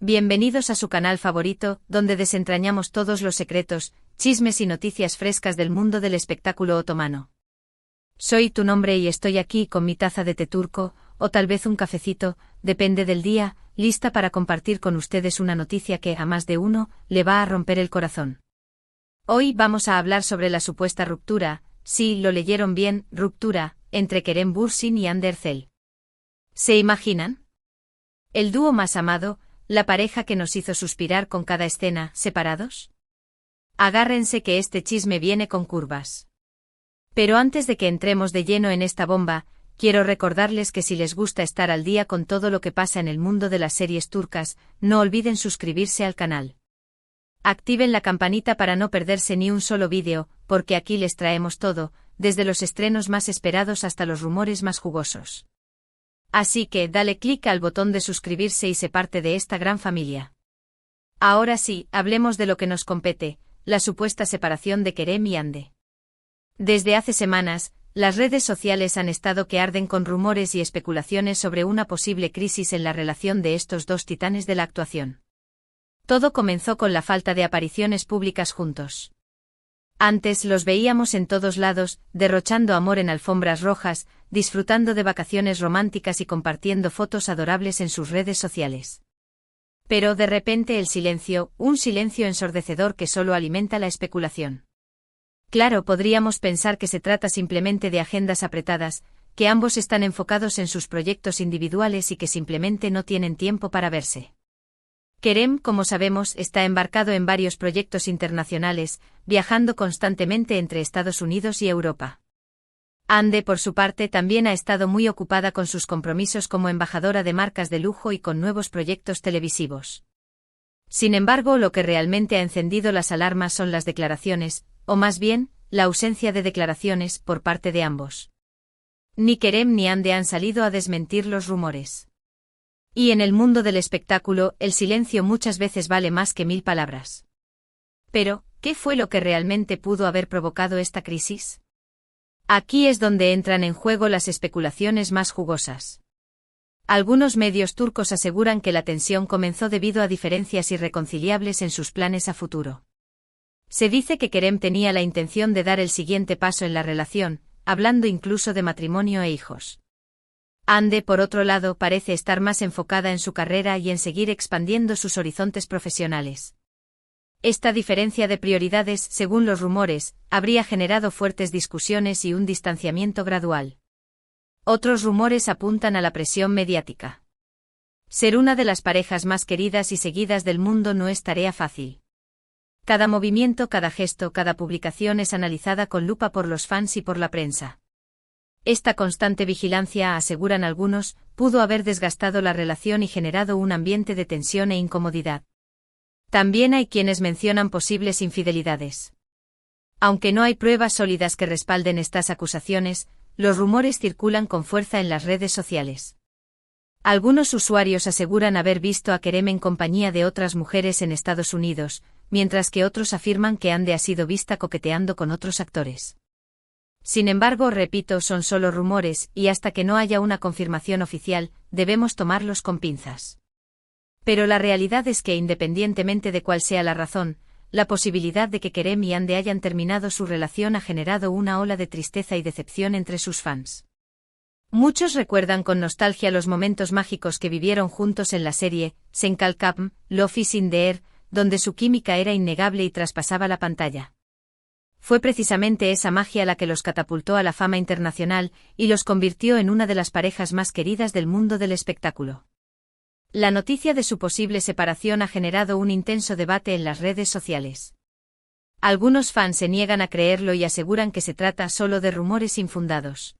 Bienvenidos a su canal favorito, donde desentrañamos todos los secretos, chismes y noticias frescas del mundo del espectáculo otomano. Soy tu nombre y estoy aquí con mi taza de té turco, o tal vez un cafecito, depende del día, lista para compartir con ustedes una noticia que a más de uno le va a romper el corazón. Hoy vamos a hablar sobre la supuesta ruptura, sí, lo leyeron bien, ruptura, entre Kerem Bürsin y Hande Erçel. ¿Se imaginan? El dúo más amado, la pareja que nos hizo suspirar con cada escena, separados. Agárrense que este chisme viene con curvas. Pero antes de que entremos de lleno en esta bomba, quiero recordarles que si les gusta estar al día con todo lo que pasa en el mundo de las series turcas, no olviden suscribirse al canal. Activen la campanita para no perderse ni un solo vídeo, porque aquí les traemos todo, desde los estrenos más esperados hasta los rumores más jugosos. Así que dale clic al botón de suscribirse y sé parte de esta gran familia. Ahora sí, hablemos de lo que nos compete, la supuesta separación de Kerem y Hande. Desde hace semanas, las redes sociales han estado que arden con rumores y especulaciones sobre una posible crisis en la relación de estos dos titanes de la actuación. Todo comenzó con la falta de apariciones públicas juntos. Antes los veíamos en todos lados, derrochando amor en alfombras rojas, disfrutando de vacaciones románticas y compartiendo fotos adorables en sus redes sociales. Pero de repente el silencio, un silencio ensordecedor que solo alimenta la especulación. Claro, podríamos pensar que se trata simplemente de agendas apretadas, que ambos están enfocados en sus proyectos individuales y que simplemente no tienen tiempo para verse. Kerem, como sabemos, está embarcado en varios proyectos internacionales, viajando constantemente entre Estados Unidos y Europa. Hande, por su parte, también ha estado muy ocupada con sus compromisos como embajadora de marcas de lujo y con nuevos proyectos televisivos. Sin embargo, lo que realmente ha encendido las alarmas son las declaraciones, o más bien, la ausencia de declaraciones, por parte de ambos. Ni Kerem ni Hande han salido a desmentir los rumores. Y en el mundo del espectáculo, el silencio muchas veces vale más que 1000 palabras. Pero, ¿qué fue lo que realmente pudo haber provocado esta crisis? Aquí es donde entran en juego las especulaciones más jugosas. Algunos medios turcos aseguran que la tensión comenzó debido a diferencias irreconciliables en sus planes a futuro. Se dice que Kerem tenía la intención de dar el siguiente paso en la relación, hablando incluso de matrimonio e hijos. Hande, por otro lado, parece estar más enfocada en su carrera y en seguir expandiendo sus horizontes profesionales. Esta diferencia de prioridades, según los rumores, habría generado fuertes discusiones y un distanciamiento gradual. Otros rumores apuntan a la presión mediática. Ser una de las parejas más queridas y seguidas del mundo no es tarea fácil. Cada movimiento, cada gesto, cada publicación es analizada con lupa por los fans y por la prensa. Esta constante vigilancia, aseguran algunos, pudo haber desgastado la relación y generado un ambiente de tensión e incomodidad. También hay quienes mencionan posibles infidelidades. Aunque no hay pruebas sólidas que respalden estas acusaciones, los rumores circulan con fuerza en las redes sociales. Algunos usuarios aseguran haber visto a Kerem en compañía de otras mujeres en Estados Unidos, mientras que otros afirman que Hande ha sido vista coqueteando con otros actores. Sin embargo, repito, son solo rumores, y hasta que no haya una confirmación oficial, debemos tomarlos con pinzas. Pero la realidad es que, independientemente de cuál sea la razón, la posibilidad de que Kerem y Hande hayan terminado su relación ha generado una ola de tristeza y decepción entre sus fans. Muchos recuerdan con nostalgia los momentos mágicos que vivieron juntos en la serie Sen Kalkam, Love is in the Air, donde su química era innegable y traspasaba la pantalla. Fue precisamente esa magia la que los catapultó a la fama internacional y los convirtió en una de las parejas más queridas del mundo del espectáculo. La noticia de su posible separación ha generado un intenso debate en las redes sociales. Algunos fans se niegan a creerlo y aseguran que se trata solo de rumores infundados.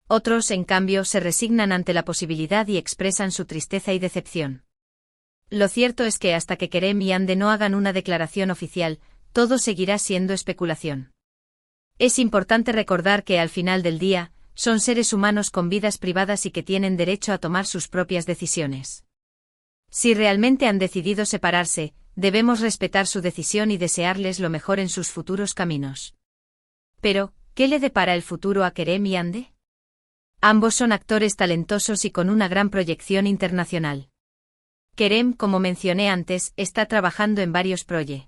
Otros, en cambio, se resignan ante la posibilidad y expresan su tristeza y decepción. Lo cierto es que hasta que Kerem y Hande no hagan una declaración oficial, todo seguirá siendo especulación. Es importante recordar que al final del día, son seres humanos con vidas privadas y que tienen derecho a tomar sus propias decisiones. Si realmente han decidido separarse, debemos respetar su decisión y desearles lo mejor en sus futuros caminos. Pero, ¿qué le depara el futuro a Kerem y Hande? Ambos son actores talentosos y con una gran proyección internacional. Kerem, como mencioné antes, está trabajando en varios proyectos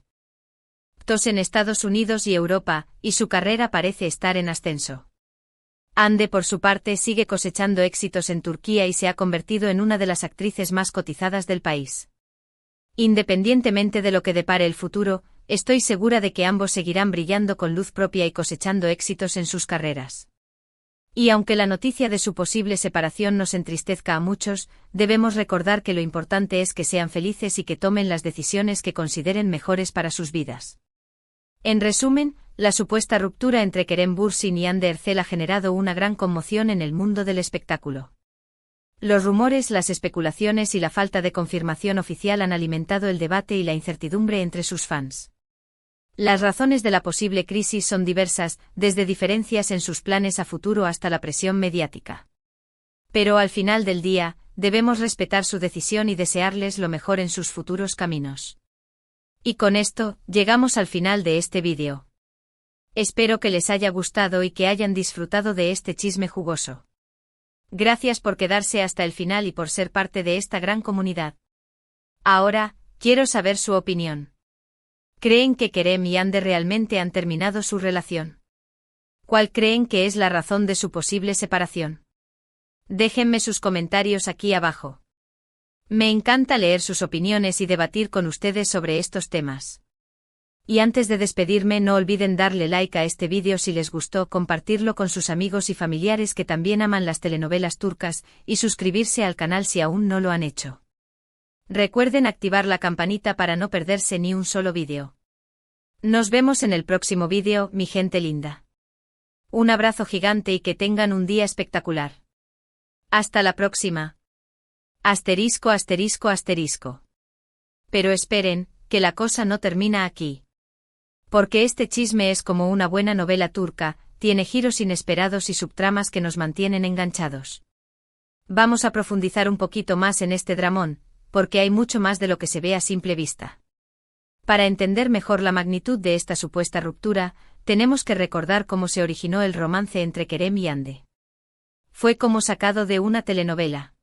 en Estados Unidos y Europa, y su carrera parece estar en ascenso. Hande, por su parte, sigue cosechando éxitos en Turquía y se ha convertido en una de las actrices más cotizadas del país. Independientemente de lo que depare el futuro, estoy segura de que ambos seguirán brillando con luz propia y cosechando éxitos en sus carreras. Y aunque la noticia de su posible separación nos entristezca a muchos, debemos recordar que lo importante es que sean felices y que tomen las decisiones que consideren mejores para sus vidas. En resumen, la supuesta ruptura entre Kerem Bürsin y Hande Erçel ha generado una gran conmoción en el mundo del espectáculo. Los rumores, las especulaciones y la falta de confirmación oficial han alimentado el debate y la incertidumbre entre sus fans. Las razones de la posible crisis son diversas, desde diferencias en sus planes a futuro hasta la presión mediática. Pero al final del día, debemos respetar su decisión y desearles lo mejor en sus futuros caminos. Y con esto, llegamos al final de este vídeo. Espero que les haya gustado y que hayan disfrutado de este chisme jugoso. Gracias por quedarse hasta el final y por ser parte de esta gran comunidad. Ahora, quiero saber su opinión. ¿Creen que Kerem y Hande realmente han terminado su relación? ¿Cuál creen que es la razón de su posible separación? Déjenme sus comentarios aquí abajo. Me encanta leer sus opiniones y debatir con ustedes sobre estos temas. Y antes de despedirme, no olviden darle like a este vídeo si les gustó, compartirlo con sus amigos y familiares que también aman las telenovelas turcas, y suscribirse al canal si aún no lo han hecho. Recuerden activar la campanita para no perderse ni un solo vídeo. Nos vemos en el próximo vídeo, mi gente linda. Un abrazo gigante y que tengan un día espectacular. Hasta la próxima. Asterisco, asterisco, asterisco. Pero esperen, que la cosa no termina aquí. Porque este chisme es como una buena novela turca, tiene giros inesperados y subtramas que nos mantienen enganchados. Vamos a profundizar un poquito más en este dramón, porque hay mucho más de lo que se ve a simple vista. Para entender mejor la magnitud de esta supuesta ruptura, tenemos que recordar cómo se originó el romance entre Kerem y Hande. Fue como sacado de una telenovela.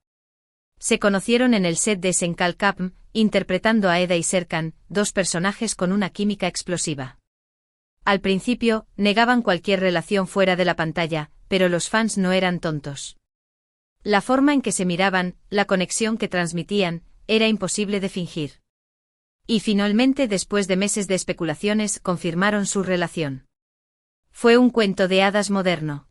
Se conocieron en el set de Senkal Kapm, interpretando a Eda y Serkan, dos personajes con una química explosiva. Al principio, negaban cualquier relación fuera de la pantalla, pero los fans no eran tontos. La forma en que se miraban, la conexión que transmitían, era imposible de fingir. Y finalmente, después de meses de especulaciones, confirmaron su relación. Fue un cuento de hadas moderno.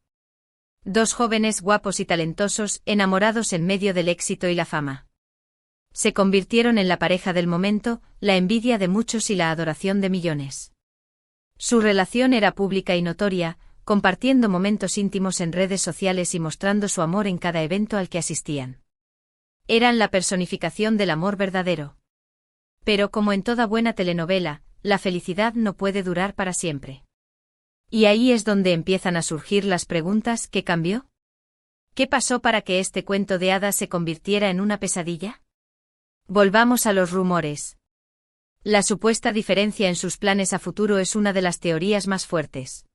Dos jóvenes guapos y talentosos, enamorados en medio del éxito y la fama. Se convirtieron en la pareja del momento, la envidia de muchos y la adoración de millones. Su relación era pública y notoria, compartiendo momentos íntimos en redes sociales y mostrando su amor en cada evento al que asistían. Eran la personificación del amor verdadero. Pero como en toda buena telenovela, la felicidad no puede durar para siempre. Y ahí es donde empiezan a surgir las preguntas: ¿qué cambió? ¿Qué pasó para que este cuento de hadas se convirtiera en una pesadilla? Volvamos a los rumores. La supuesta diferencia en sus planes a futuro es una de las teorías más fuertes.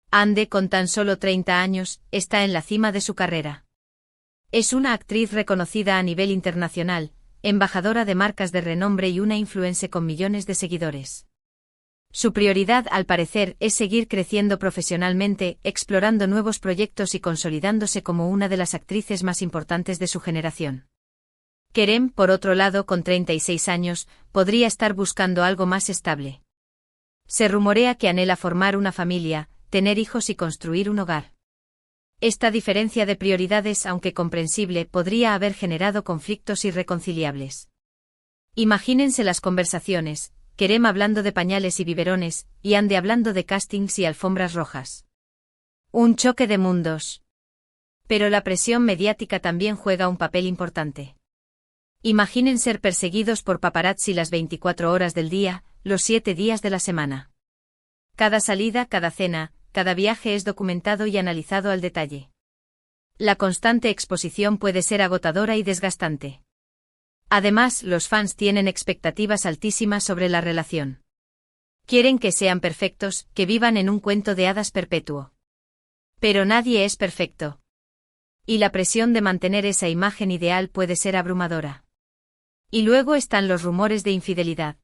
Hande, con tan solo 30 años, está en la cima de su carrera. Es una actriz reconocida a nivel internacional, embajadora de marcas de renombre y una influencer con millones de seguidores. Su prioridad, al parecer, es seguir creciendo profesionalmente, explorando nuevos proyectos y consolidándose como una de las actrices más importantes de su generación. Kerem, por otro lado, con 36 años, podría estar buscando algo más estable. Se rumorea que anhela formar una familia, tener hijos y construir un hogar. Esta diferencia de prioridades, aunque comprensible, podría haber generado conflictos irreconciliables. Imagínense las conversaciones: Kerem hablando de pañales y biberones, y Hande hablando de castings y alfombras rojas. Un choque de mundos. Pero la presión mediática también juega un papel importante. Imaginen ser perseguidos por paparazzi las 24 horas del día, los 7 días de la semana. Cada salida, cada cena, cada viaje es documentado y analizado al detalle. La constante exposición puede ser agotadora y desgastante. Además, los fans tienen expectativas altísimas sobre la relación. Quieren que sean perfectos, que vivan en un cuento de hadas perpetuo. Pero nadie es perfecto. Y la presión de mantener esa imagen ideal puede ser abrumadora. Y luego están los rumores de infidelidad.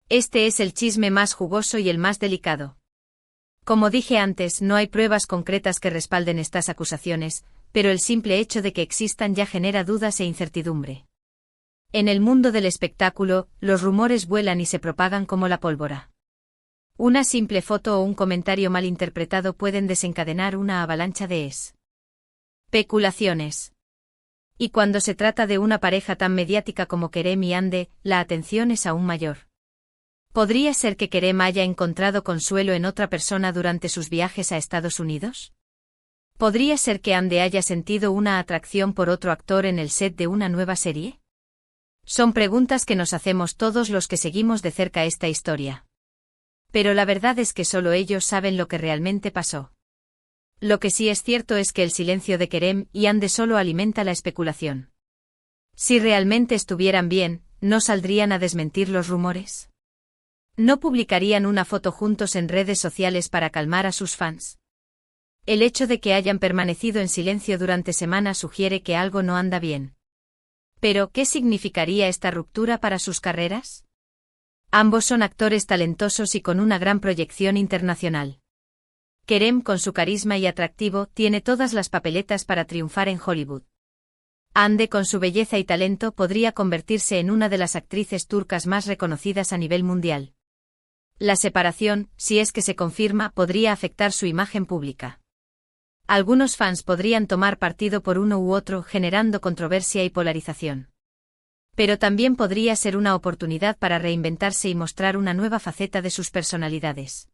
Este es el chisme más jugoso y el más delicado. Como dije antes, no hay pruebas concretas que respalden estas acusaciones, pero el simple hecho de que existan ya genera dudas e incertidumbre. En el mundo del espectáculo, los rumores vuelan y se propagan como la pólvora. Una simple foto o un comentario mal interpretado pueden desencadenar una avalancha de especulaciones. Y cuando se trata de una pareja tan mediática como Kerem y Hande, la atención es aún mayor. ¿Podría ser que Kerem haya encontrado consuelo en otra persona durante sus viajes a Estados Unidos? ¿Podría ser que Hande haya sentido una atracción por otro actor en el set de una nueva serie? Son preguntas que nos hacemos todos los que seguimos de cerca esta historia. Pero la verdad es que solo ellos saben lo que realmente pasó. Lo que sí es cierto es que el silencio de Kerem y Hande solo alimenta la especulación. Si realmente estuvieran bien, ¿no saldrían a desmentir los rumores? ¿No publicarían una foto juntos en redes sociales para calmar a sus fans? El hecho de que hayan permanecido en silencio durante semanas sugiere que algo no anda bien. ¿Pero qué significaría esta ruptura para sus carreras? Ambos son actores talentosos y con una gran proyección internacional. Kerem, con su carisma y atractivo, tiene todas las papeletas para triunfar en Hollywood. Hande, con su belleza y talento, podría convertirse en una de las actrices turcas más reconocidas a nivel mundial. La separación, si es que se confirma, podría afectar su imagen pública. Algunos fans podrían tomar partido por uno u otro, generando controversia y polarización. Pero también podría ser una oportunidad para reinventarse y mostrar una nueva faceta de sus personalidades.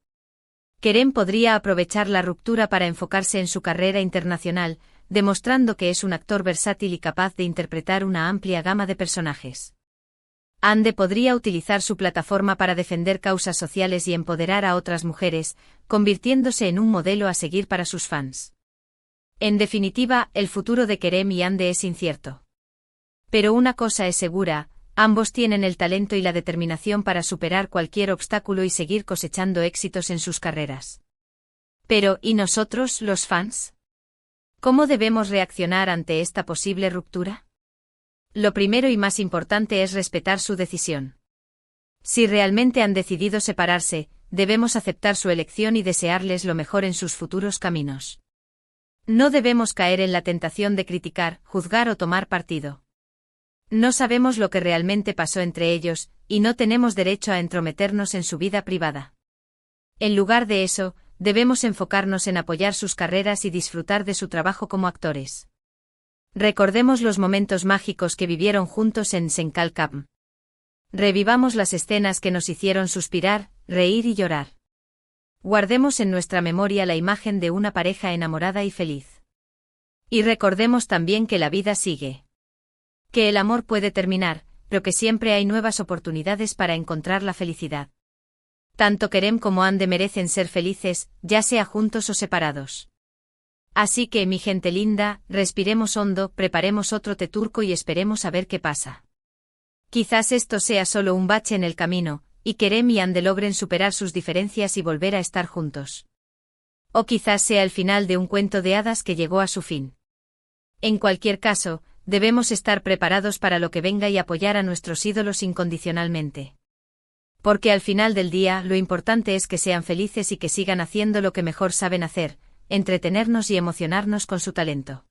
Kerem podría aprovechar la ruptura para enfocarse en su carrera internacional, demostrando que es un actor versátil y capaz de interpretar una amplia gama de personajes. Hande podría utilizar su plataforma para defender causas sociales y empoderar a otras mujeres, convirtiéndose en un modelo a seguir para sus fans. En definitiva, el futuro de Kerem y Hande es incierto. Pero una cosa es segura, ambos tienen el talento y la determinación para superar cualquier obstáculo y seguir cosechando éxitos en sus carreras. Pero, ¿y nosotros, los fans? ¿Cómo debemos reaccionar ante esta posible ruptura? Lo primero y más importante es respetar su decisión. Si realmente han decidido separarse, debemos aceptar su elección y desearles lo mejor en sus futuros caminos. No debemos caer en la tentación de criticar, juzgar o tomar partido. No sabemos lo que realmente pasó entre ellos, y no tenemos derecho a entrometernos en su vida privada. En lugar de eso, debemos enfocarnos en apoyar sus carreras y disfrutar de su trabajo como actores. Recordemos los momentos mágicos que vivieron juntos en Senkal Camp. Revivamos las escenas que nos hicieron suspirar, reír y llorar. Guardemos en nuestra memoria la imagen de una pareja enamorada y feliz. Y recordemos también que la vida sigue. Que el amor puede terminar, pero que siempre hay nuevas oportunidades para encontrar la felicidad. Tanto Kerem como Hande merecen ser felices, ya sea juntos o separados. Así que, mi gente linda, respiremos hondo, preparemos otro té turco y esperemos a ver qué pasa. Quizás esto sea solo un bache en el camino, y Kerem y Hande logren superar sus diferencias y volver a estar juntos. O quizás sea el final de un cuento de hadas que llegó a su fin. En cualquier caso, debemos estar preparados para lo que venga y apoyar a nuestros ídolos incondicionalmente. Porque al final del día, lo importante es que sean felices y que sigan haciendo lo que mejor saben hacer, entretenernos y emocionarnos con su talento.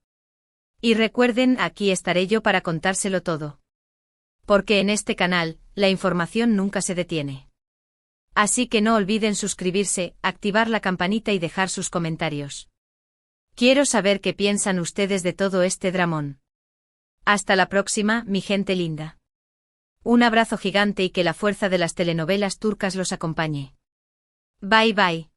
Y recuerden, aquí estaré yo para contárselo todo. Porque en este canal, la información nunca se detiene. Así que no olviden suscribirse, activar la campanita y dejar sus comentarios. Quiero saber qué piensan ustedes de todo este dramón. Hasta la próxima, mi gente linda. Un abrazo gigante y que la fuerza de las telenovelas turcas los acompañe. Bye bye.